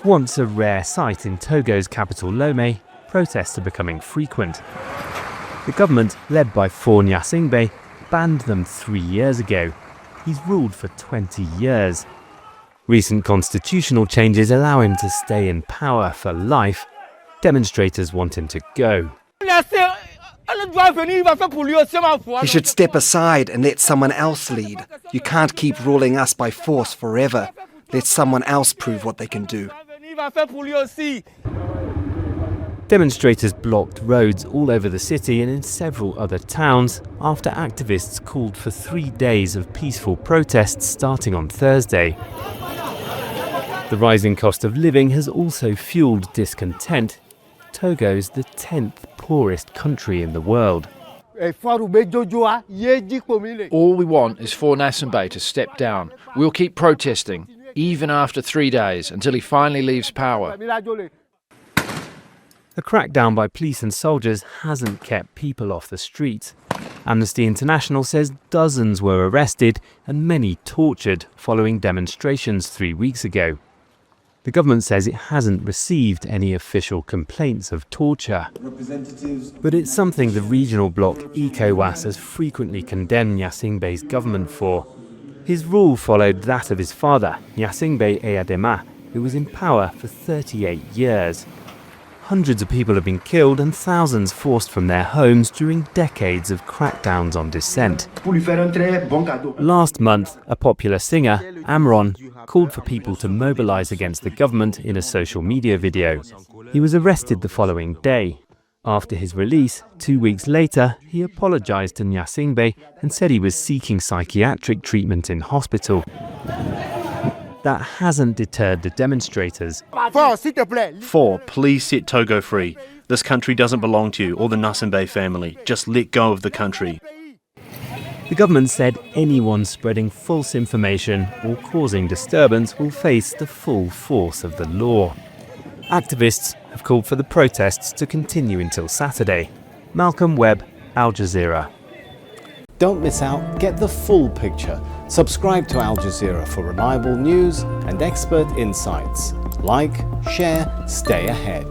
Once a rare sight in Togo's capital Lome, protests are becoming frequent. The government, led by Faure Gnassingbé, banned them 3 years ago. He's ruled for 20 years. Recent constitutional changes allow him to stay in power for life. Demonstrators want him to go. He should step aside and let someone else lead. You can't keep ruling us by force forever. Let someone else prove what they can do. Demonstrators blocked roads all over the city and in several other towns after activists called for 3 days of peaceful protests starting on Thursday. The rising cost of living has also fueled discontent. Togo's the 10th poorest country in the world. All we want is Faure Gnassingbé to step down. We'll keep protesting, even after 3 days, until he finally leaves power. The crackdown by police and soldiers hasn't kept people off the streets. Amnesty International says dozens were arrested and many tortured following demonstrations 3 weeks ago. The government says it hasn't received any official complaints of torture. But it's something the regional bloc ECOWAS has frequently condemned Gnassingbé's government for. His rule followed that of his father, Gnassingbé Eyadema, who was in power for 38 years. Hundreds of people have been killed and thousands forced from their homes during decades of crackdowns on dissent. Last month, a popular singer, Amron, called for people to mobilize against the government in a social media video. He was arrested the following day. After his release, 2 weeks later, he apologized to Gnassingbé and said he was seeking psychiatric treatment in hospital. That hasn't deterred the demonstrators. Faure, please set Togo free. This country doesn't belong to you or the Gnassingbé family. Just let go of the country. The government said anyone spreading false information or causing disturbance will face the full force of the law. Activists have called for the protests to continue until Saturday. Malcolm Webb, Al Jazeera. Don't miss out, get the full picture. Subscribe to Al Jazeera for reliable news and expert insights. Like, share, stay ahead.